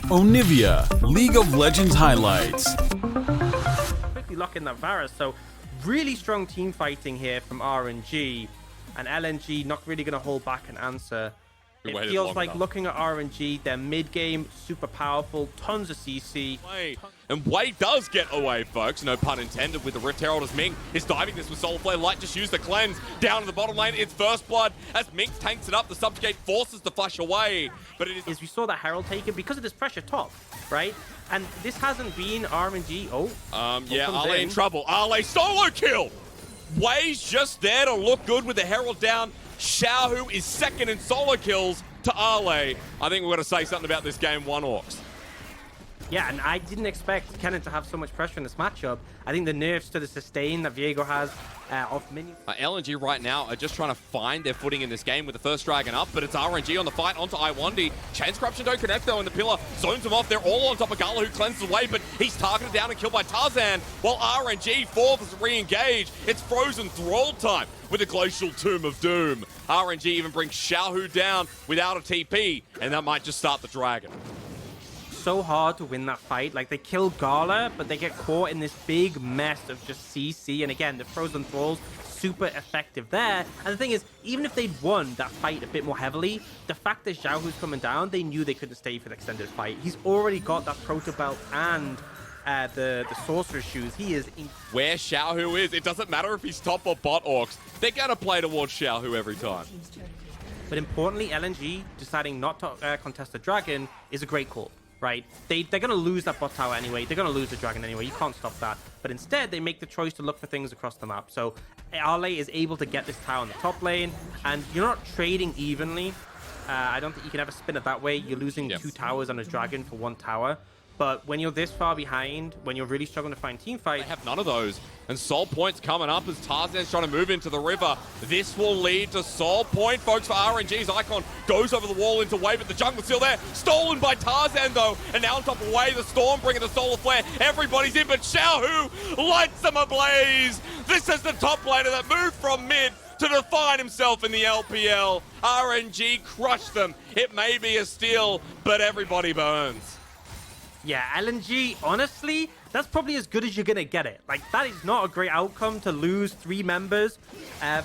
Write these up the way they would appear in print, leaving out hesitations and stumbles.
Onivia, League of Legends highlights. Quickly lock in that Varus, so really strong team fighting here from RNG, and LNG not really going to hold back an answer. It feels like looking at RNG, their mid-game, super powerful, tons of CC. And Wei does get away, folks. No pun intended with the Rift Herald as Ming is diving this with Solar Flare. Light just used the cleanse. Down to the bottom lane, it's First Blood. As Ming tanks it up, the Subjugate forces the flash away. But it is... As we saw that Herald taken because of this pressure top, right? And this hasn't been RNG. Yeah, Ale in trouble. Ale solo kill! Wei's just there to look good with the Herald down. Xiaohu is second in solo kills to Ale. I think we're going to say something about this game one, Orcs. Yeah, and I didn't expect Kennen to have so much pressure in this matchup. I think the nerfs to the sustain that Viego has off minions. LNG right now are just trying to find their footing in this game with the first dragon up, but it's RNG on the fight onto Iwandi. Chance Corruption don't connect though, and the pillar zones him off. They're all on top of Gala, who cleanses away, but he's targeted down and killed by Tarzan, while RNG forces re-engage. It's Frozen Thrall time with a Glacial Tomb of Doom. RNG even brings Xiaohu down without a TP, and that might just start the dragon. So hard to win that fight. Like, they kill Gala, but they get caught in this big mess of just CC. And again, the Frozen Thralls, super effective there. And the thing is, even if they'd won that fight a bit more heavily, the fact that Xiaohu's coming down, they knew they couldn't stay for the extended fight. He's already got that Proto Belt and the Sorcerer Shoes. He is in... Where Xiaohu is, it doesn't matter if he's top or bot, Orcs. They're going to play towards Xiaohu every time. But importantly, LNG deciding not to contest the dragon is a great call. Right? They're going to lose that bot tower anyway. They're going to lose the dragon anyway. You can't stop that. But instead, they make the choice to look for things across the map. So Ale is able to get this tower in the top lane, and you're not trading evenly. I don't think you can ever spin it that way. You're losing two towers on a dragon for one tower. But when you're this far behind, when you're really struggling to find team fight... They have none of those. And Soul Point's coming up as Tarzan's trying to move into the river. This will lead to Soul Point, folks, for RNG's Icon. Goes over the wall into Wave, but the jungle's still there. Stolen by Tarzan, though. And now on top of Wave, the Storm bringing the Solar Flare. Everybody's in, but Xiaohu lights them ablaze. This is the top laner that moved from mid to define himself in the LPL. RNG crushed them. It may be a steal, but everybody burns. Yeah, LNG, honestly, that's probably as good as you're going to get it. Like, that is not a great outcome to lose 3 members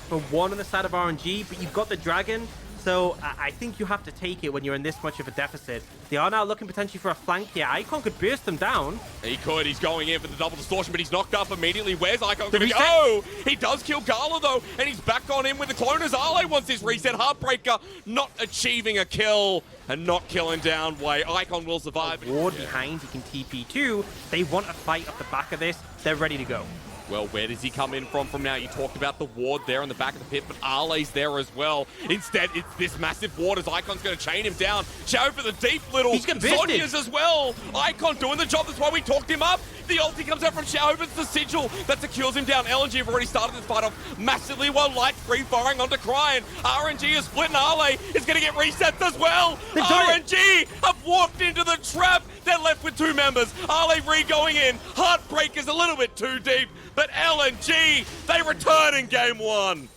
for 1 on the side of RNG, but you've got the dragon. So I think you have to take it when you're in this much of a deficit. They are now looking potentially for a flank here. Icon could burst them down. He could. He's going in for the double distortion, but he's knocked up immediately. Where's Icon going to go? He does kill Gala, though, and he's back on in with the cloners. Ale wants his reset. Heartbreaker not achieving a kill and not killing down Wei. Icon will survive. Ward behind. He can TP too. They want a fight off the back of this. They're ready to go. Well, where does he come in from now? You talked about the ward there in the back of the pit, but Ale's there as well. Instead, it's this massive ward as Icon's going to chain him down. Xiao for the deep little Sonya's as well. Icon doing the job. That's why we talked him up. The ulti comes out from Xiao, but it's the sigil that secures him down. LNG have already started this fight off massively while Light free-firing onto Cryin. RNG is split and Ale is going to get resets as well. RNG have walked into the trap. They're left with 2 members. Ale re-going in. Heartbreak is a little bit too deep, but LNG, they return in game 1.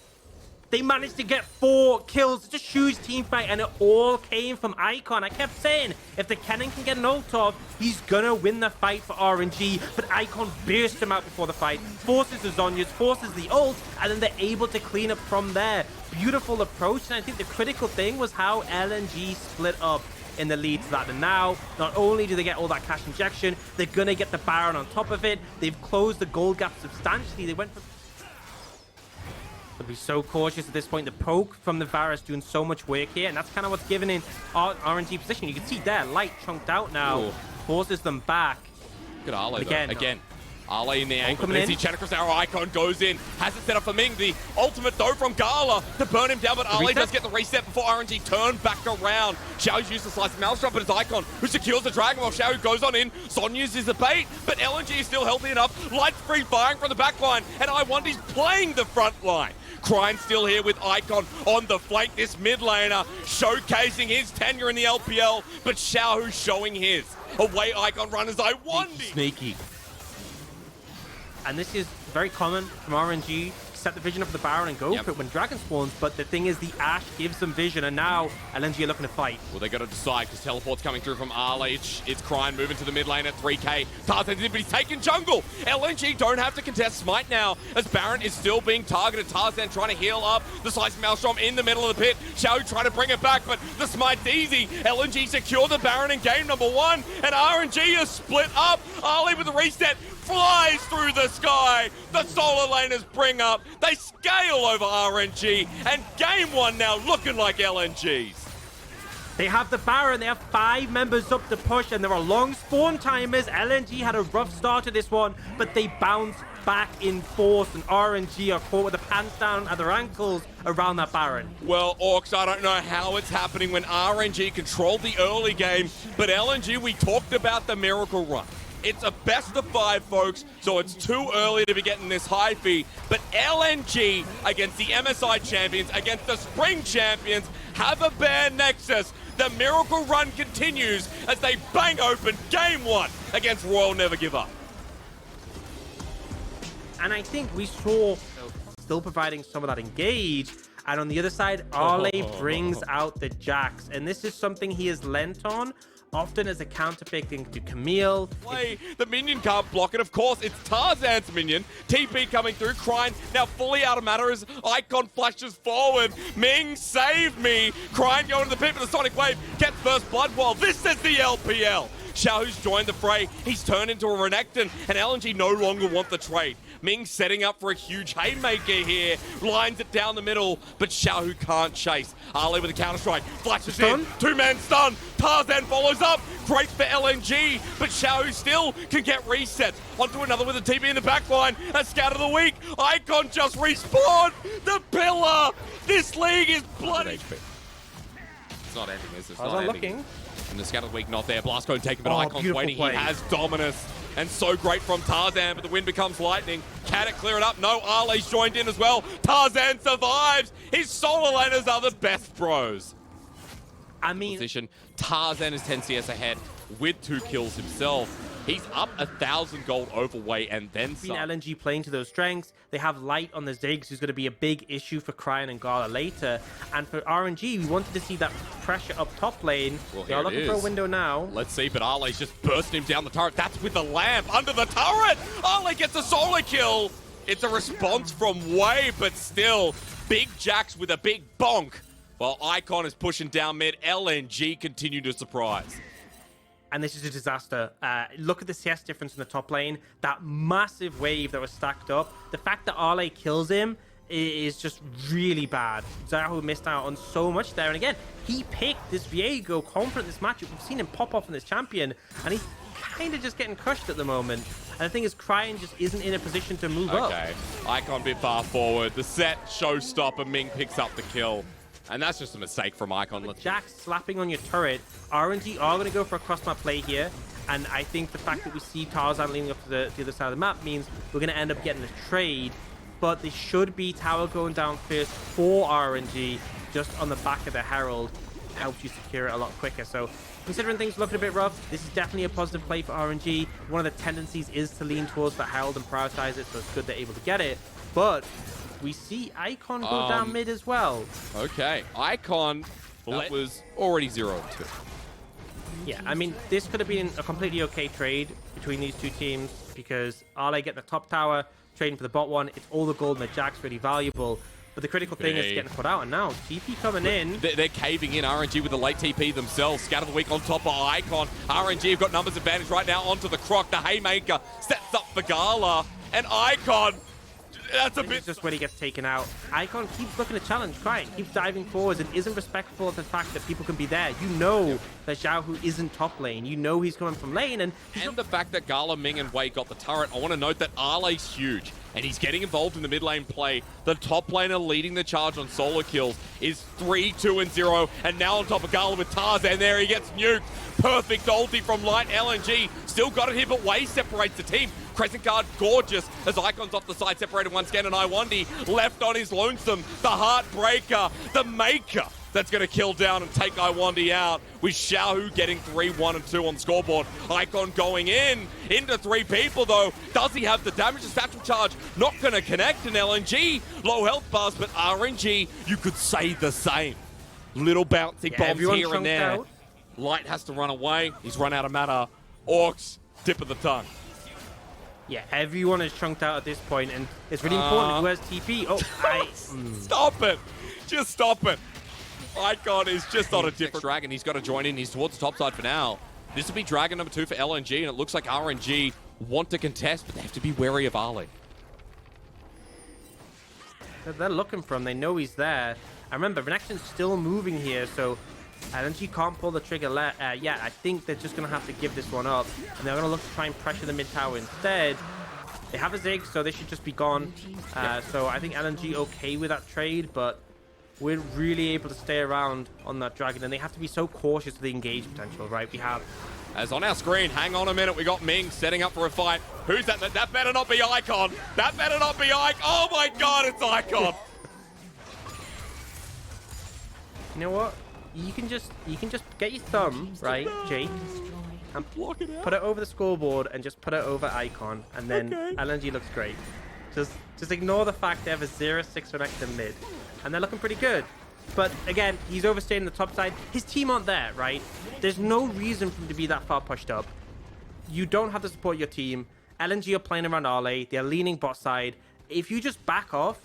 They managed to get 4 kills. It's a huge team fight, and it all came from Icon. I kept saying, if the Kennen can get an ult off, he's gonna win the fight for RNG, but Icon burst him out before the fight, forces the Zonyas, forces the ult, and then they're able to clean up from there. Beautiful approach, and I think the critical thing was how LNG split up in the lead to that. And now, not only do they get all that cash injection, they're gonna get the Baron on top of it. They've closed the gold gap substantially. They went for... But be so cautious at this point. The poke from the Varus doing so much work here, and that's kind of what's given in RNG position. You can see there, Light chunked out now, forces them back. Look at Ale again. Ale in the ankle. There's the Chanakras arrow. Icon goes in. Has it set up for Ming. The ultimate, though, from Gala to burn him down, but Ale does get the reset before RNG turn back around. Xiao's used to slice the Maelstrom, but it's Icon who secures the Dragon while Xiao goes on in. Sonya's is the bait, but LNG is still healthy enough. Light's free firing from the back line, and Iwandi's playing the front line. Cryin still here with Icon on the flank. This mid laner showcasing his tenure in the LPL, but Xiao showing his. Away Icon runners, Iwandi. Sneaky. And this is very common from RNG. set the vision up for the Baron and go for it when Dragon spawns, but the thing is the Ashe gives them vision, and now LNG are looking to fight. Well, they got to decide, because teleport's coming through from Arley. It's Crine moving to the mid lane at 3k. Tarzan's in, but he's taking jungle. LNG don't have to contest Smite now, as Baron is still being targeted. Tarzan trying to heal up. The Slice Maelstrom in the middle of the pit. Xiao trying to bring it back, but the Smite's easy. LNG secure the Baron in game number 1, and RNG is split up. Arley with the reset flies through the sky. The solar laners bring up. They scale over RNG, and game 1 now looking like LNG's. They have the Baron, they have 5 members up to push, and there are long spawn timers. LNG had a rough start to this one, but they bounce back in force, and RNG are caught with the pants down at their ankles around that Baron. Well, Orcs, I don't know how it's happening when RNG controlled the early game, but LNG, we talked about the miracle run. It's a best of 5, folks, so it's too early to be getting this high fee. But LNG against the MSI champions, against the Spring champions, have a bare nexus. The miracle run continues as they bang open game 1 against Royal Never Give Up. And I think we saw still providing some of that engage. And on the other side, Arley brings out the Jax. And this is something he has lent on, often as a counterpicking to Camille. The minion can't block it, of course. It's Tarzan's minion. TP coming through. Crine now fully out of matter as Icon flashes forward. Ming, save me. Crine going to the pit for the Sonic Wave. Gets first blood wall. This is the LPL. Xiao's joined the fray. He's turned into a Renekton, and LNG no longer want the trade. Ming setting up for a huge haymaker here. Lines it down the middle, but Xiao can't chase. Arley with a counter-strike. Flashes in. 2-man stun. Tarzan follows up. Great for LNG, but Xiao still can get reset. Onto another with a TP in the backline. A scout of the week. Icon just respawned. The pillar. This league is bloody. It's not ending, is it? It's not looking. And the scout of the week not there. Blast going taken, but Icon's waiting. Play. He has dominus. And so great from Tarzan, but the wind becomes lightning. Can it clear it up? No, Arley's joined in as well. Tarzan survives. His solo laners are the best bros. I mean, position. Tarzan is 10 CS ahead with 2 kills himself. He's up 1,000 gold overweight and then some. LNG playing to those strengths. They have Light on the Ziggs, who's going to be a big issue for Crine and Gala later. And for RNG, we wanted to see that pressure up top lane. Well, they are looking for a window now. Let's see, but Arley's just bursting him down the turret. That's with the lamp under the turret. Arley gets a solo kill. It's a response from Way, but still, big Jax with a big bonk. While Icon is pushing down mid, LNG continue to surprise. And this is a disaster. Look at the CS difference in the top lane. That massive wave that was stacked up. The fact that Arley kills him is just really bad. Zahu missed out on so much there. And again, he picked this Viego confident in this matchup. We've seen him pop off in this champion, and he's kind of just getting crushed at the moment. And the thing is, Crine just isn't in a position to move up. Okay, Icon a bit far forward. The set showstopper, Ming picks up the kill. And that's just a mistake from Icon. Jax slapping on your turret. RNG are going to go for a cross-map play here. And I think the fact that we see Tarzan leaning up to the other side of the map means we're going to end up getting a trade. But there should be tower going down first for RNG, just on the back of the Herald. Helps you secure it a lot quicker. So considering things looking a bit rough, this is definitely a positive play for RNG. One of the tendencies is to lean towards the Herald and prioritize it, so it's good they're able to get it. But we see Icon go down mid as well. Okay, Icon, that was already 0-2. Yeah, I mean, this could have been a completely okay trade between these two teams because Arley getting the top tower, trading for the bot one. It's all the gold and the Jack's really valuable. But the critical thing is getting put out. And now, TP coming in. They're caving in. RNG with the late TP themselves. Scout of the week on top of Icon. RNG have got numbers advantage right now onto the Croc. The Haymaker sets up for Gala. And Icon, that's a bit... just when he gets taken out. Icon keeps looking to challenge Crine, keeps diving forwards and isn't respectful of the fact that people can be there. You know that Xiao isn't top lane. You know he's coming from lane. And the fact that Gala, Ming, and Wei got the turret, I want to note that Arley's huge. And he's getting involved in the mid lane play. The top laner leading the charge on solo kills is 3-2-0. And now on top of Gala with Tarzan there, he gets nuked. Perfect ulti from Light. LNG still got it here, but Wei separates the team. Crescent guard, gorgeous, as Icon's off the side, separated once again, and Iwandi left on his lonesome. The Heartbreaker, the Maker, that's going to kill down and take Iwandi out, with Xiaohu getting 3, 1, and 2 on the scoreboard. Icon going into 3 people, though. Does he have the damage? The satchel charge not going to connect, and LNG, low health bars, but RNG, you could say the same. Little bouncing bombs here and there. Out. Light has to run away. He's run out of mana. Orcs, tip of the tongue. Yeah, everyone is chunked out at this point, and it's really important who has TP. Oh, Stop it. Just stop it. Icon is just on a different Dragon. He's got to join in. He's towards the top side for now. This will be Dragon number 2 for LNG, and it looks like RNG want to contest, but they have to be wary of Ali. They're looking for him. They know he's there. I remember, Renekton's still moving here, so LNG can't pull the trigger yet. I think they're just going to have to give this one up, and they're going to look to try and pressure the mid tower instead. They have a Zig, so they should just be gone. So I think LNG okay with that trade, but we're really able to stay around on that Dragon, and they have to be so cautious of the engage potential, right? We have... As on our screen, hang on a minute, we got Ming setting up for a fight. Who's that? That better not be Icon. That better not be Icon. Oh my god, it's Icon. You know what? You can just get your thumb, right, Jake, and put it over the scoreboard and just put it over Icon, and then LNG looks great. Just ignore the fact they have a 0-6 Renekton mid, and they're looking pretty good. But again, he's overstaying the top side. His team aren't there, right? There's no reason for him to be that far pushed up. You don't have to support your team. LNG are playing around Arlay. They're leaning bot side. If you just back off,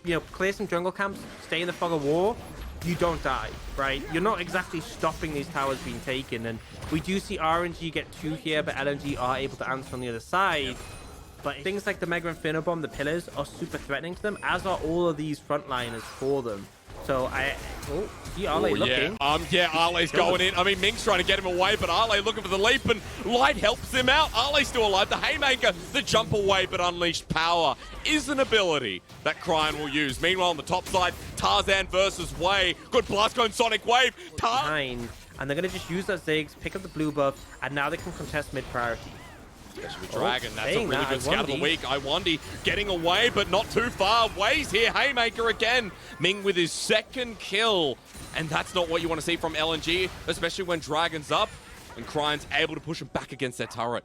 you know, clear some jungle camps, stay in the fog of war, you don't die, right? You're not exactly stopping these towers being taken, and we do see RNG get 2 here, but LNG are able to answer on the other side. But things like the Mega Inferno Bomb, the pillars, are super threatening to them, as are all of these frontliners for them. So see Arlay looking. Yeah, Arlay's going in. I mean, Ming's trying to get him away, but Arlay looking for the leap, and Light helps him out. Arlay's still alive. The Haymaker, the jump away, but Unleashed Power is an ability that Cryan will use. Meanwhile, on the top side, Tarzan versus Way. Good blast going Sonic Wave. Behind, and they're going to just use that Ziggs, pick up the blue buff, and now they can contest mid-priority. Especially with Dragon, that's a really good scout of the week. Iwandi getting away, but not too far. Way's here, Haymaker again. Ming with his 2nd kill. And that's not what you want to see from LNG, especially when Dragon's up and Cryan's able to push him back against their turret.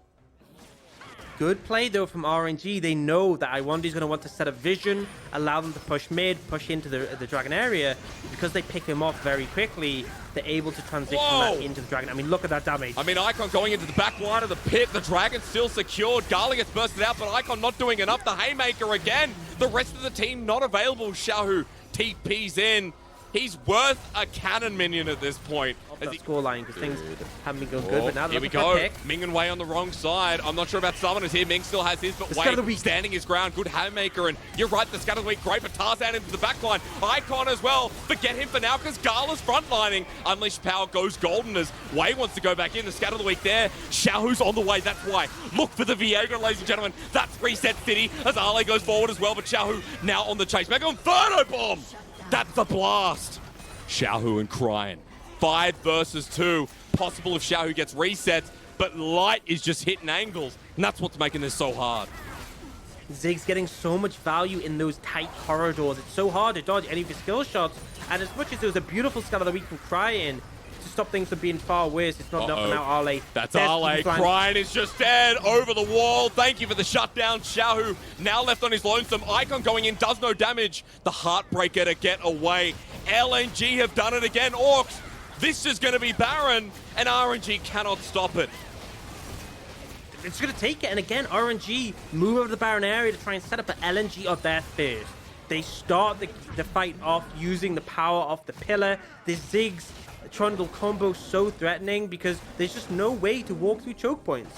Good play, though, from RNG. They know that Iwandi's going to want to set a vision, allow them to push mid, push into the Dragon area. Because they pick him off very quickly, they're able to transition that into the Dragon. I mean, look at that damage. I mean, Icon going into the back line of the pit. The Dragon's still secured. Garli gets bursted out, but Icon not doing enough. The Haymaker again. The rest of the team not available. Xiaohu TP's in. He's worth a cannon minion at this point. That scoreline, because things haven't been going good, but now here we go. Ming and Wei on the wrong side. I'm not sure about Summoners here. Ming still has his, but Wei standing his ground. Good Haymaker, and you're right, the Scatter of the Week, great, but Tarzan into the back line. Icon as well. Forget him for now, because Gala's frontlining. Unleashed Power goes golden as Wei wants to go back in. The Scatter of the Week there. Xiaohu's on the way, that's why. Look for the Viagra, ladies and gentlemen. That's Reset City, as Arlay goes forward as well, but Xiaohu now on the chase. Mega Inferno Bomb! That's the blast! Xiaohu and Cryan. 5 versus 2. Possible if Xiaohu gets reset, but Light is just hitting angles, and that's what's making this so hard. Zig's getting so much value in those tight corridors. It's so hard to dodge any of his skill shots, and as much as there was a beautiful Scatter of the Week from Cryan to stop things from being far worse, it's not enough for now. Arlay. That's Arlay. Cryan is just dead over the wall. Thank you for the shutdown. Xiaohu now left on his lonesome. Icon going in, does no damage. The Heartbreaker to get away. LNG have done it again. Orcs, this is going to be Baron, and RNG cannot stop it. It's going to take it, and again, RNG move over the Baron area to try and set up, but LNG are there first. They start the fight off using the power of the pillar. The Ziggs Trundle combo so threatening because there's just no way to walk through choke points.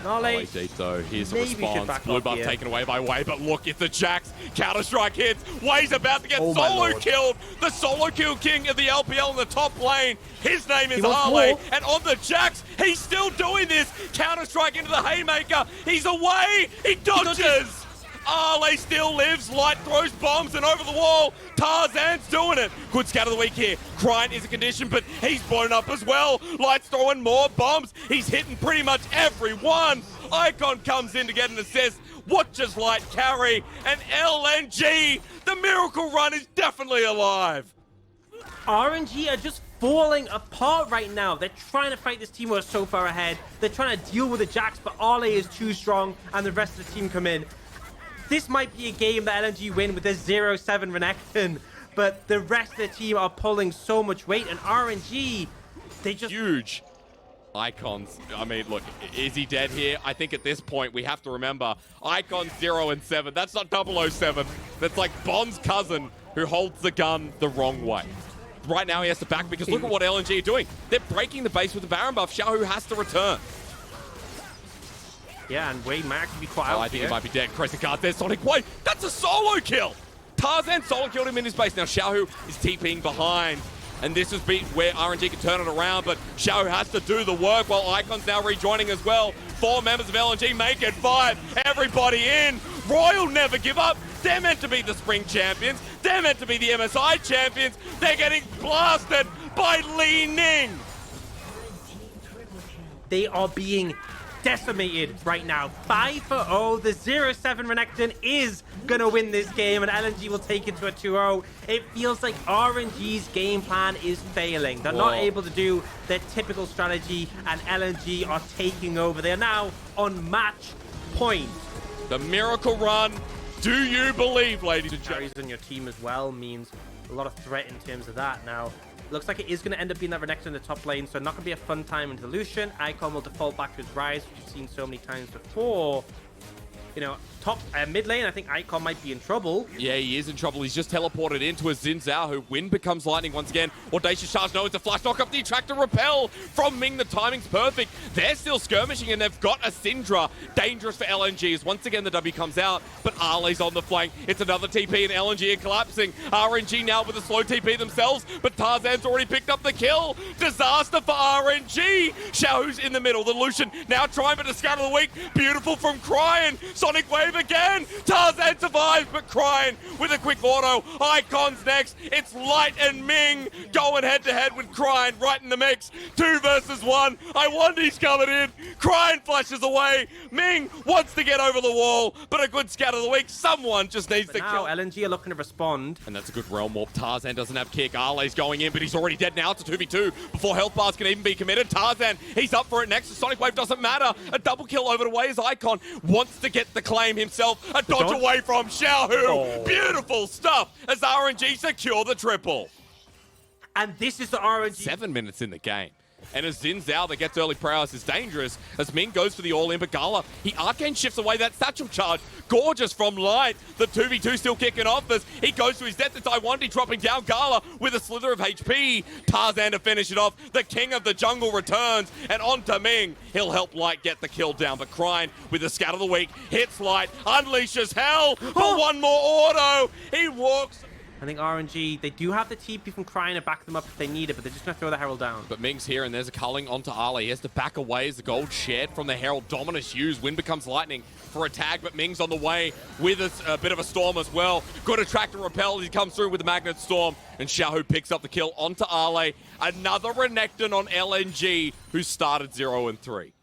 Arlay deep though. Here's the response. Blue buff taken away by Wei, but look, if the Jax Counter-Strike hits, Wei's about to get solo killed. The solo kill king of the LPL in the top lane. His name is Arlay, and on the Jax, he's still doing this. Counter-Strike into the Haymaker. He's away. He dodges. Arlay still lives. Light throws bombs and over the wall. Tarzan's doing it. Good Scatter of the Week here. Cryan is a condition, but he's blown up as well. Light's throwing more bombs. He's hitting pretty much everyone. Icon comes in to get an assist. Watches Light carry, and LNG, the miracle run is definitely alive. RNG are just falling apart right now. They're trying to fight this team who are so far ahead. They're trying to deal with the Jax, but Ale is too strong, and the rest of the team come in. This might be a game that LNG win with a 0-7 Renekton, but the rest of the team are pulling so much weight, and RNG, they just... Huge. Icons, I mean, look, is he dead here? I think at this point we have to remember, Icon 0-7. That's not 007. That's like Bond's cousin who holds the gun the wrong way. Right now he has to back because look at what LNG are doing. They're breaking the base with the Baron buff. Xiaohu has to return. Yeah, and Wade might actually be quite I think he might be dead. Crescent guard there, Sonic Wave. That's a solo kill. Tarzan solo killed him in his base. Now Xiaohu is TPing behind. And this has been where RNG can turn it around, but Xiaohu has to do the work while Icon's now rejoining as well. 4 members of LNG make it 5. Everybody in. Royal never give up. They're meant to be the Spring Champions. They're meant to be the MSI Champions. They're getting blasted by Li Ning. They are being decimated right now. 5-0. The 0-7 Renekton is going to win this game, and LNG will take it to a 2-0. It feels like RNG's game plan is failing. They're not able to do their typical strategy, and LNG are taking over. They are now on match point. The miracle run. Do you believe, ladies and gentlemen? Carries on your team as well means a lot of threat in terms of that. Now, looks like it is going to end up being that Renekton in the top lane, so not going to be a fun time into the Lucian. Icon will default back to his Rise, which we've seen so many times before. You know, top mid lane, I think Icon might be in trouble. Yeah, he is in trouble. He's just teleported into a Xin Zhao, who Wind becomes lightning once again. Audacious Charge, no, it's a flash knock up the attractor repel from Ming. The timing's perfect. They're still skirmishing, and they've got a Syndra. Dangerous for LNG as once again the W comes out, but Arle's on the flank. It's another TP, and LNG are collapsing. RNG now with a slow TP themselves, but Tarzan's already picked up the kill. Disaster for RNG. Xiaohu's in the middle. The Lucian now trying to scatter the weak. Beautiful from Cryin. Sonic Wave again. Tarzan survives, but Cryin with a quick auto. Icon's next. It's Light and Ming going head-to-head with Cryin right in the mix. 2 versus 1. I wonder he's coming in. Cryin flashes away. Ming wants to get over the wall, but a good scatter of the week. Someone just needs to kill. Now LNG are looking to respond. And that's a good realm warp. Tarzan doesn't have kick. Arle's going in, but he's already dead now. It's a 2v2 before health bars can even be committed. Tarzan, he's up for it next. The Sonic Wave doesn't matter. A double kill over the way as Icon wants to get the claim himself. A dodge away from Xiaohu. Beautiful stuff as RNG secure the triple. And this is the RNG. 7 minutes in the game. And as Xin Zhao that gets early prowess is dangerous. As Ming goes for the all-in, but Gala, he arcane shifts away that satchel charge. Gorgeous from Light. The 2v2 still kicking off as he goes to his death. It's Iwandi dropping down Gala with a slither of HP. Tarzan to finish it off. The king of the jungle returns. And on to Ming. He'll help Light get the kill down. But Cryin with the scat of the week hits Light. Unleashes hell for one more auto. He walks. I think RNG, they do have the TP from Cryin to back them up if they need it, but they're just going to throw the Herald down. But Ming's here, and there's a culling onto Ale. He has to back away as the gold shared from the Herald. Dominus used. Wind becomes lightning for a tag, but Ming's on the way with a bit of a storm as well. Good attractor repel as he comes through with the Magnet Storm, and Xiaohu picks up the kill onto Ale. Another Renekton on LNG, who started 0-3.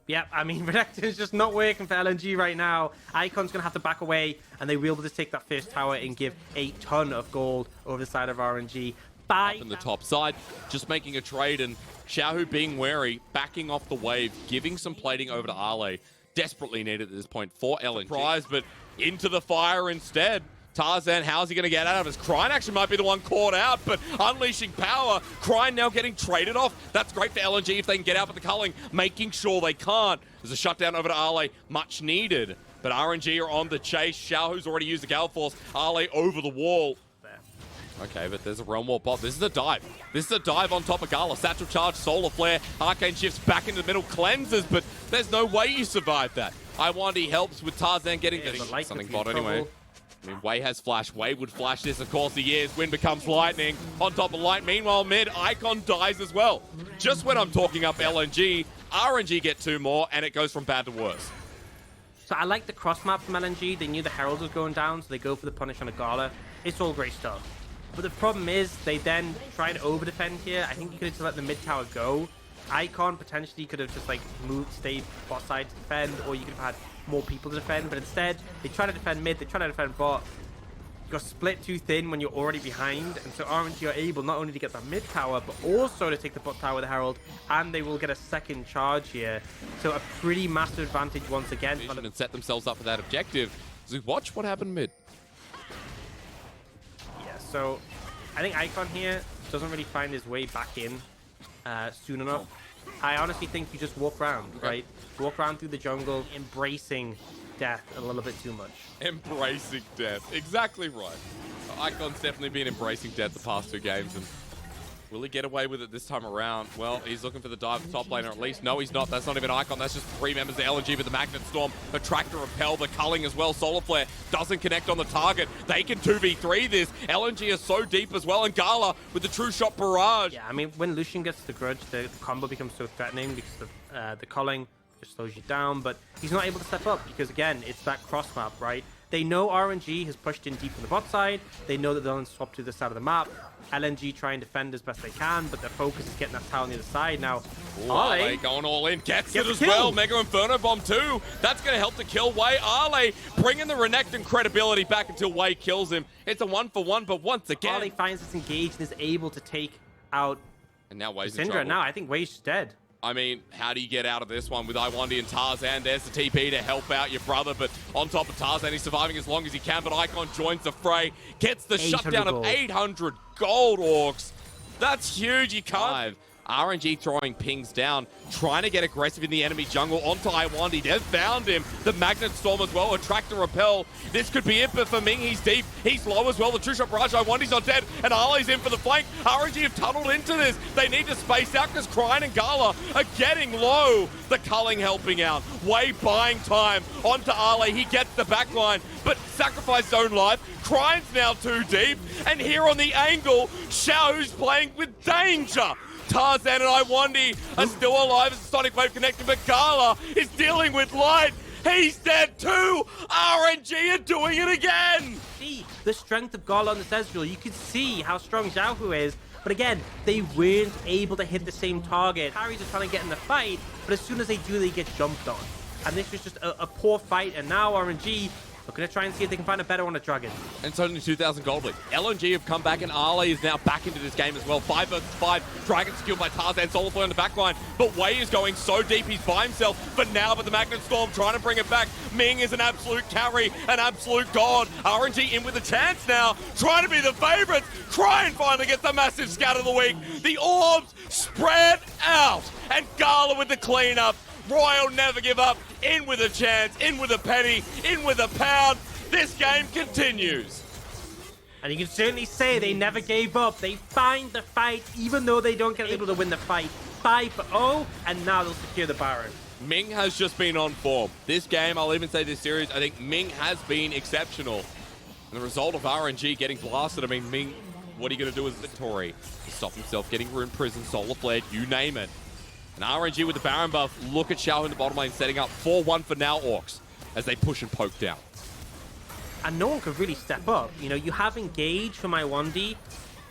Yeah, I mean, Renekton's just not working for LNG right now. Icon's going to have to back away, and they will be able to take that first tower and give a ton of gold over the side of RNG. Up in the top side, just making a trade, and Xiaohu being wary, backing off the wave, giving some plating over to Ale. Desperately needed at this point for LNG. Surprise, but into the fire instead. Tarzan, how's he going to get out of this? Cryin actually might be the one caught out, but unleashing power. Cryin now getting traded off. That's great for LNG if they can get out with the culling, making sure they can't. There's a shutdown over to Ale, much needed. But RNG are on the chase. Xiaohu's already used the Gale Force. Ale over the wall. Okay, but there's a Realm Warp bot. This is a dive. This is a dive on top of Gala. Satchel Charge, Solar Flare, Arcane shifts back into the middle, cleanses, but there's no way you survive that. Iwandi helps with Tarzan getting something bot anyway. I mean, Wei has flash. Wei would flash this, of course he is. Wind becomes lightning on top of Light. Meanwhile, mid, Icon dies as well. Just when I'm talking up LNG, RNG get 2 more, and it goes from bad to worse. So I like the cross map from LNG. They knew the Herald was going down, so they go for the punish on a Gala. It's all great stuff. But the problem is, they then try to over-defend here. I think you could have just let the mid tower go. Icon potentially could have just like moved, stayed bot side to defend, or you could have had more people to defend, but instead they try to defend mid, they try to defend bot. You're split too thin when you're already behind, and so RNG are able not only to get the mid tower, but also to take the bot tower with the Herald, and they will get a second charge here. So a pretty massive advantage once again. And set themselves up for that objective. So watch what happened mid. Yeah, so I think Icon here doesn't really find his way back in soon enough. I honestly think you just walk around, right? Walk around through the jungle, embracing death a little bit too much. Embracing death. Exactly right. Icon's definitely been embracing death the past 2 games, and will he get away with it this time around? Well, he's looking for the dive to top laner at least. No, he's not. That's not even Icon. That's just 3 members of LNG with the Magnet Storm, the Tractor Repel, the Culling as well. Solar Flare doesn't connect on the target. They can 2v3 this. LNG is so deep as well, and Gala with the True Shot Barrage. Yeah, I mean, when Lucian gets the Grudge, the combo becomes so threatening because the Culling just slows you down, but he's not able to step up because, again, it's that cross map, right? They know RNG has pushed in deep on the bot side. They know that they'll swap to the side of the map. LNG try and defend as best they can, but their focus is getting that tower on the other side. Now, Arley going all in, gets it as well. Mega Inferno Bomb too. That's going to help to kill Wei. Arley bringing the Renekton credibility back until Wei kills him. It's a 1-for-1, but once again, Arley finds this engaged and is able to take out and now Wei's in Syndra. trouble. Now I think Wei's dead. I mean, how do you get out of this one with Iwandi and Tarzan? There's the TP to help out your brother, but on top of Tarzan, he's surviving as long as he can, but Icon joins the fray, gets the shutdown of 800 gold, Orcs. That's huge. You can't. RNG throwing pings down, trying to get aggressive in the enemy jungle onto Iwandi. They've found him. The Magnet Storm as well, a Tractor Repel. This could be it, but for Ming, he's deep. He's low as well. The True Shot Barrage, Iwandi's not dead, and Arley's in for the flank. RNG have tunneled into this. They need to space out because Cryin and Gala are getting low. The Culling helping out. Wei buying time onto Arley. He gets the backline, but sacrificed his own life. Cryin's now too deep, and here on the angle, Xiao's playing with danger. Tarzan and Iwandi are still alive as the Sonic Wave connecting, but Gala is dealing with light. He's dead too. RNG are doing it again. See the strength of Gala on the Ezreal. You can see how strong Xiaohu is. But again, they weren't able to hit the same target. Harry's just trying to get in the fight, but as soon as they do, they get jumped on. And this was just a poor fight, and now RNG are going to try and see if they can find a better one at Dragon. And it's only 2,000 gold lead. LNG have come back, and Arley is now back into this game as well. 5 versus 5. Dragon secured by Tarzan, Solar Flare on the backline. But Wei is going so deep, he's by himself. But now with the Magnet Storm trying to bring it back. Ming is an absolute carry, an absolute god. RNG in with a chance now, trying to be the favorites. Cryin finally gets the massive scatter of the week. The orbs spread out, and Gala with the cleanup. Royal never give up, in with a chance, in with a penny, in with a pound. This game continues. And you can certainly say they never gave up. They find the fight, even though they don't get able to win the fight. 5-0, and now they'll secure the Baron. Ming has just been on form. This game, I'll even say this series, I think Ming has been exceptional. And the result of RNG getting blasted, I mean, Ming, what are you going to do with Victory? To stop himself getting Rune Prison, Solar Flare, you name it. And RNG with the Baron buff, look at Xiao in the bottom lane setting up 4-1 for now, Orcs, as they push and poke down. And no one could really step up. You know, you have Engage from Iwandi,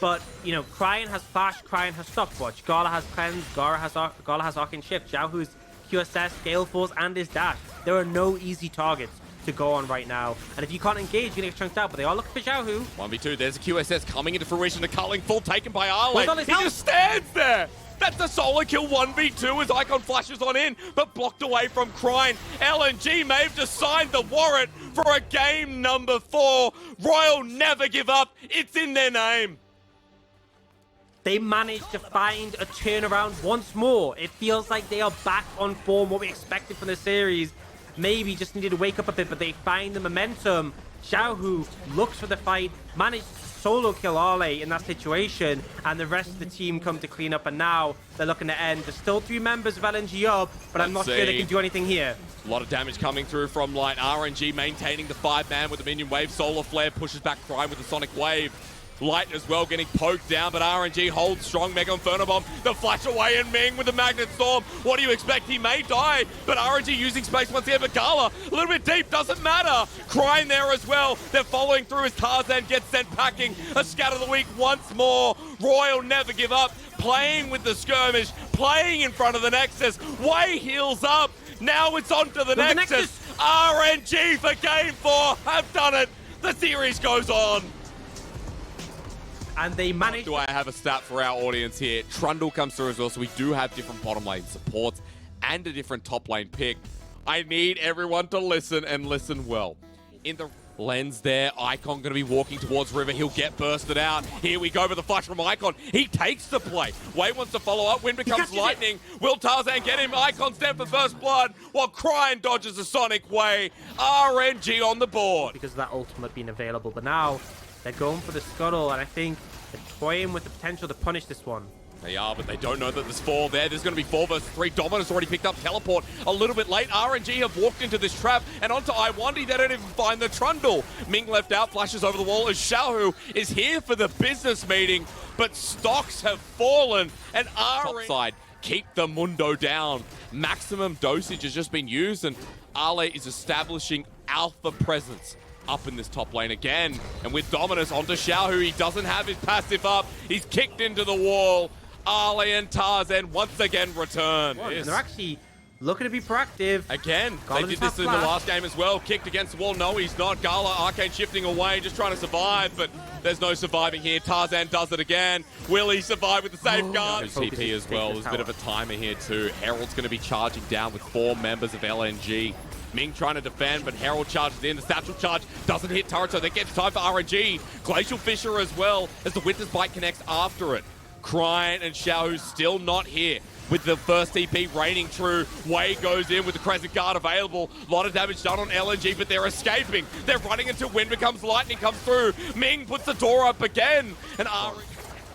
but, you know, Cryin has Flash, Cryin has Stopwatch, Gala has Cleanse, Gala has Arc and Shift, Xiaohu's QSS, Gale Force, and his Dash. There are no easy targets to go on right now. And if you can't engage, you're going to get chunked out, but they are looking for Xiaohu. 1v2, there's a QSS coming into fruition, the Culling full taken by Arley. He health? just stands there. That's a solo kill 1v2 as Icon flashes on in, but blocked away from Cryin. LNG may have just signed the warrant for a game number 4. Royal never give up. It's in their name. They managed to find a turnaround once more. It feels like they are back on form, what we expected from the series. Maybe just needed to wake up a bit, but they find the momentum. Xiaohu looks for the fight, managed to solo kill Arley in that situation, and the rest of the team come to clean up, and now they're looking to end. There's still 3 members of LNG up, but I'm not sure they can do anything here. A lot of damage coming through from Light. RNG maintaining the 5-man with the minion wave. Solar Flare pushes back Cryin with the Sonic Wave. Light as well getting poked down, but RNG holds strong. Mega Inferno Bomb, the flash away, and Ming with the Magnet Storm. What do you expect? He may die, but RNG using space once again. But Gala, a little bit deep, doesn't matter. Crying there as well. They're following through as Tarzan gets sent packing. A scatter of the week once more. Royal never give up. Playing with the skirmish, playing in front of the Nexus. Way heals up. Now it's on to the Nexus. RNG for Game 4 have done it. The series goes on. And they managed. Do I have a stat for our audience here? Trundle comes through as well, so we do have different bottom lane supports and a different top lane pick. I need everyone to listen and listen well. In the lens there, Icon going to be walking towards River. He'll get bursted out. Here we go with the flash from Icon. He takes the play. Way wants to follow up. Wind becomes lightning. Will Tarzan get him? Icon's dead for first blood while Cryin dodges a Sonic Way. RNG on the board. Because of that ultimate being available, but now they're going for the scuttle, and I think they're toying with the potential to punish this one. They are, but they don't know that there's 4 there. There's going to be 4 versus 3. Dominus already picked up Teleport a little bit late. RNG have walked into this trap, and onto Iwandi, they don't even find the Trundle. Ming left out, flashes over the wall as Xiaohu is here for the business meeting, but stocks have fallen, and Topside keep the Mundo down. Maximum dosage has just been used, and Ale is establishing alpha presence up in this top lane again. And with Dominus onto Xiaohu, he doesn't have his passive up. He's kicked into the wall. Ale and Tarzan once again return. And they're actually looking to be proactive. Again, they did this in the last game as well. Kicked against the wall. No, he's not. Gala, Arcane shifting away, just trying to survive, but there's no surviving here. Tarzan does it again. Will he survive with the safeguard? TP as well. There's a bit of a timer here too. Herald's going to be charging down with 4 members of LNG. Ming trying to defend, but Herald charges in. The satchel charge doesn't hit turret, so that gets time for RNG. Glacial Fissure as well, as the Winter's Bite connects after it. Cryin and Xiaohu still not here. With the first TP reigning true, Wei goes in with the Crescent Guard available. A lot of damage done on LNG, but they're escaping. They're running until Wind becomes lightning, comes through. Ming puts the door up again, and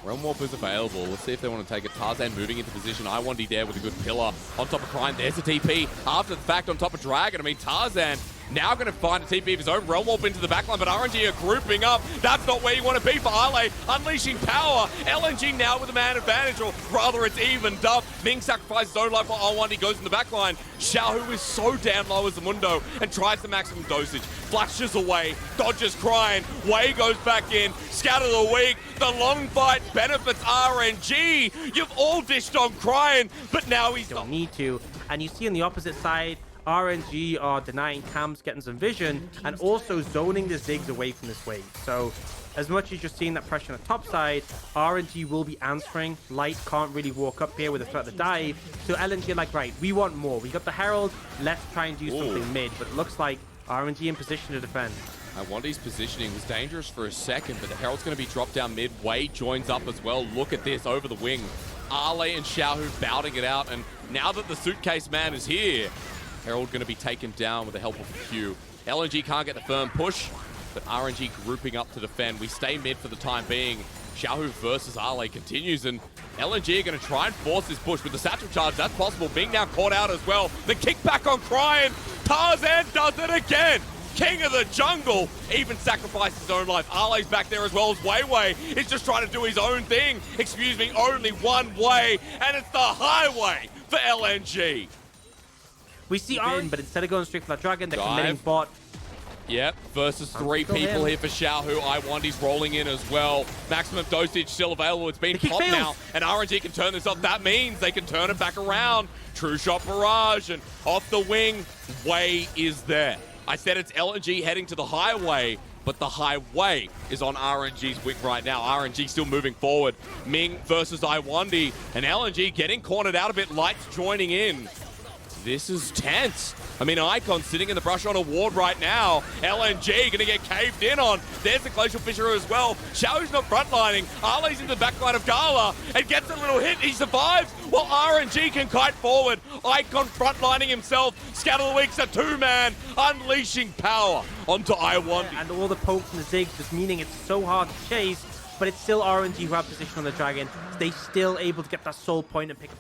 Realm Warp is available. Let's see if they want to take it. Tarzan moving into position. Iwandi there with a good pillar. On top of Cryin, there's a TP. After the fact, on top of Dragon. I mean, Tarzan now going to find a TP of his own. Realm Warp into the backline, but RNG are grouping up. That's not where you want to be for Ale. Unleashing power. LNG now with a man advantage, or rather it's evened up. Ming sacrifices his own life while Iwandi goes in the backline. Xiaohu is so damn low as the Mundo and tries the maximum dosage. Flashes away. Dodges Cryin. Wei goes back in. Scatter the weak. The long fight benefits RNG. You've all dished on Cryin, but now he's don't need to. And you see on the opposite side, RNG are denying Cams getting some vision and also zoning the Ziggs away from this wave. So as much as you're seeing that pressure on the top side, RNG will be answering. Light can't really walk up here with a threat to dive. So LNG are like, right, we want more. We got the Herald. Let's try and do something mid. But it looks like RNG in position to defend. Iwandi's positioning was dangerous for a second, but the Herald's going to be dropped down mid. Wei joins up as well. Look at this over the wing. Ale and Xiaohu bouting it out. And now that the suitcase man is here, Herald going to be taken down with the help of Q. LNG can't get the firm push, but RNG grouping up to defend. We stay mid for the time being. Xiaohu versus Ale continues, and LNG are going to try and force this push with the satchel charge. That's possible. Being now caught out as well. The kickback on Cryin. Tarzan does it again. King of the jungle even sacrificed his own life. Ale's back there as well as Wei. He's just trying to do his own thing. Excuse me, only one way, and it's the highway for LNG. We see Orin, but instead of going straight for that Dragon, they're committing bot. Yep, versus 3 people here for Xiaohu. Iwandi's rolling in as well. Maximum dosage still available. It's been popped now, and RNG can turn this off. That means they can turn it back around. True shot barrage, and off the wing, Wei is there. I said it's LNG heading to the highway, but the highway is on RNG's wick right now. RNG still moving forward. Ming versus Iwandi, and LNG getting cornered out a bit. Lights joining in. This is tense. I mean, Icon sitting in the brush on a ward right now. LNG gonna get caved in on. There's the Glacial Fissure as well. Xiaohu's not frontlining. Arley's in the backline of Gala and gets a little hit. He survives while RNG can kite forward. Icon frontlining himself. Scatter the Week's a 2-man, unleashing power onto Iwandi. And all the pokes and the zigs, just meaning it's so hard to chase, but it's still RNG who have position on the Dragon. They still able to get that soul point and pick up.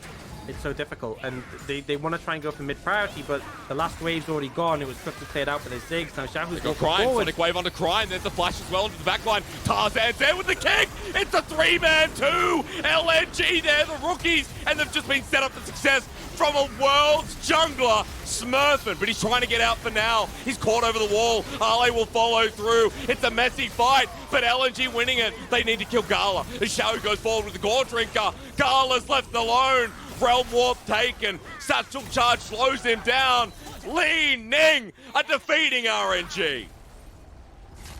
It's so difficult, and they want to try and go for mid priority, but the last wave's already gone. It was quickly cleared out with his Ziggs. Now Shahu's walking forward. Sonic Wave onto Crime. There's the flash as well into the backline. Tarzan's there with the kick. It's a 3-man 2. LNG there, the rookies, and they've just been set up for success from a world's jungler, Smurfing, but he's trying to get out for now. He's caught over the wall. Ale will follow through. It's a messy fight, but LNG winning it. They need to kill Gala. As Shahu goes forward with the Gore Drinker. Gala's left alone. Realm Warp taken. Satchel Charge slows him down. Li Ning are defeating RNG.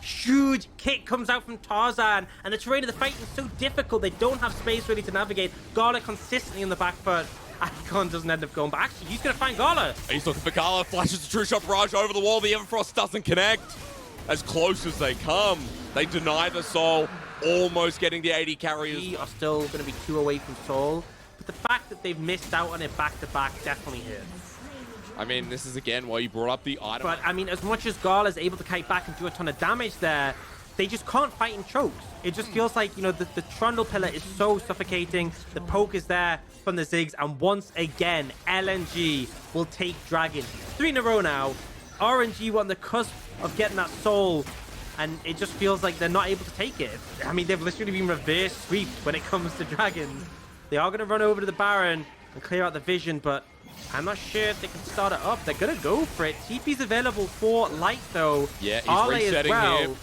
Huge kick comes out from Tarzan, and the terrain of the fight is so difficult. They don't have space really to navigate. Gala consistently on the back foot. Icon doesn't end up going, but actually he's going to find Gala. He's looking for Gala, flashes the True Shot Barrage over the wall. The Everfrost doesn't connect. As close as they come, they deny the Soul, almost getting the 80 carriers. We are still going to be 2 away from Soul, but the fact that they've missed out on it back-to-back definitely hurts. I mean, this is again why you brought up the item. But I mean, as much as Gala is able to kite back and do a ton of damage there, they just can't fight in chokes. It just feels like, you know, the Trundle Pillar is so suffocating. The poke is there from the Ziggs, and once again, LNG will take Dragon. 3 in a row now. RNG were on the cusp of getting that Soul, and it just feels like they're not able to take it. I mean, they've literally been reverse sweeped when it comes to Dragons. They are going to run over to the Baron and clear out the Vision, but I'm not sure if they can start it up. They're going to go for it. TP's available for Light, though. Yeah, he's Ale resetting as well. here.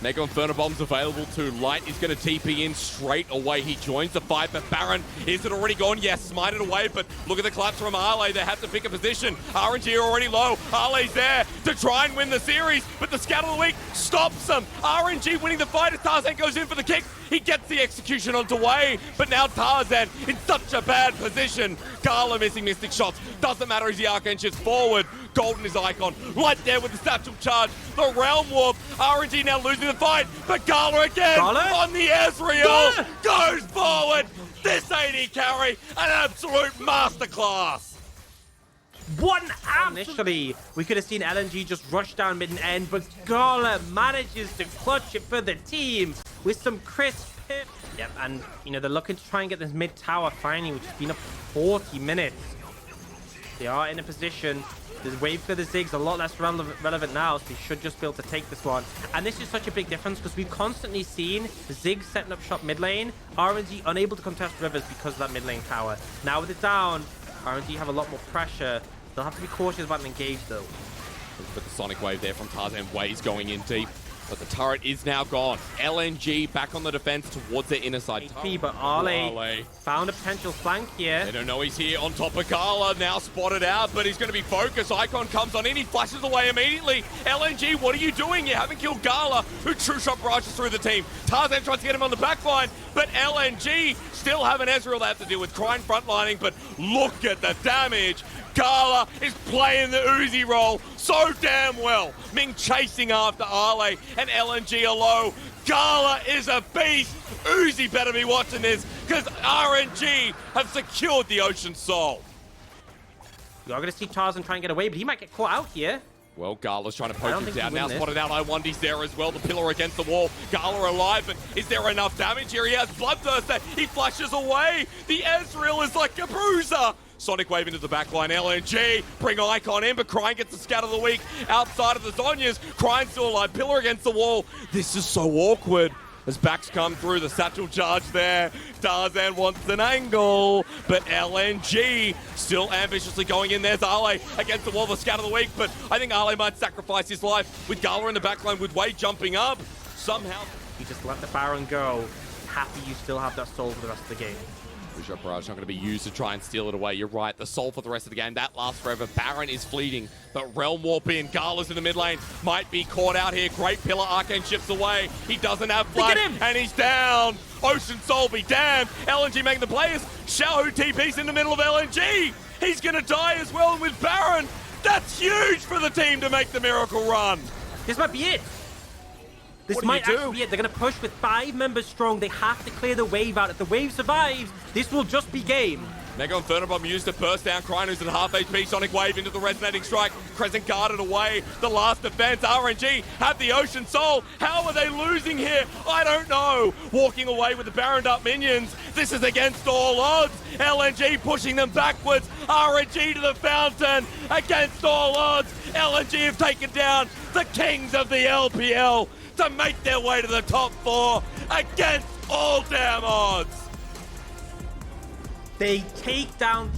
Mega Inferno Bomb's available too. Light is going to TP in straight away. He joins the fight, but Baron, is it already gone? Yes, smite it away, but look at the collapse from Ale. They have to pick a position. RNG are already low. Ale's there to try and win the series, but the Scout of the Week stops them. RNG winning the fight as Tarzan goes in for the kick. He gets the execution onto way, but now Tarzan in such a bad position. Gala missing Mystic shots. Doesn't matter as the Arcane shifts forward. Golden is Icon. Right there with the Satchel Charge. The Realm Warp. RNG now losing the fight, but Gala again on the Ezreal. Goes forward. This AD carry, an absolute masterclass. Initially, we could have seen LNG just rush down mid and end, but Gala manages to clutch it for the team with some crisp pip. Yep, and you know, they're looking to try and get this mid tower finally, which has been up for 40 minutes. They are in a position. The wave for the Ziggs a lot less relevant now, so they should just be able to take this one. And this is such a big difference because we've constantly seen the Ziggs setting up shop mid lane, RNG unable to contest Rivers because of that mid lane tower. Now with it down, RNG have a lot more pressure. They'll have to be cautious about an engage though. But the Sonic Wave there from Tarzan. Waves going in deep. But the turret is now gone. LNG back on the defense towards their inner side. HP, but Ale found a potential flank here. They don't know he's here on top of Gala. Now spotted out, but he's going to be focused. Icon comes on in. He flashes away immediately. LNG, what are you doing? You haven't killed Gala, who True Shot barrages through the team. Tarzan tries to get him on the back line, but LNG still have an Ezreal they have to deal with. Crime frontlining, but look at the damage. Gala is playing the Uzi role so damn well. Ming chasing after Ale, and LNG are low. Gala is a beast. Uzi better be watching this, because RNG have secured the Ocean Soul. You're going to see Tarzan try and get away, but he might get caught out here. Well, Gala's trying to poke him down. Now spotted out. I1D's there as well. The pillar against the wall. Gala alive, but is there enough damage here? He has Bloodthirst there. He flashes away. The Ezreal is like a bruiser. Sonic Wave into the backline. LNG bring Icon in, but Crine gets the Scout of the Week outside of the Zhonya's. Crine still alive. Pillar against the wall. This is so awkward. As backs come through, the Satchel Charge there. Tarzan wants an angle, but LNG still ambitiously going in. There's Ale against the wall, the Scout of the Week, but I think Ale might sacrifice his life with Gala in the backline with Wade jumping up. Somehow, you just let the Baron go. Happy you still have that soul for the rest of the game. Shot barrage not going to be used to try and steal it away. You're right. The soul for the rest of the game. That lasts forever. Baron is fleeting, but Realm Warp in. Gala's in the mid lane. Might be caught out here. Great pillar. Arcane shifts away. He doesn't have blood, and he's down. Ocean Soul be damned. LNG making the players. Xiao TP's in the middle of LNG. He's going to die as well. And with Baron, that's huge for the team to make the miracle run. This might be it. This might actually be it. They're going to push with 5 members strong. They have to clear the wave out. If the wave survives, this will just be game. Mega Inferno Bomb used to burst down Cryon, who's at half HP. Sonic Wave into the resonating strike. Crescent guarded away. The last defense. RNG have the Ocean Soul. How are they losing here? I don't know. Walking away with the Baroned up minions. This is against all odds. LNG pushing them backwards. RNG to the fountain. Against all odds. LNG have taken down the kings of the LPL to make their way to the top 4 against all damn odds. They take down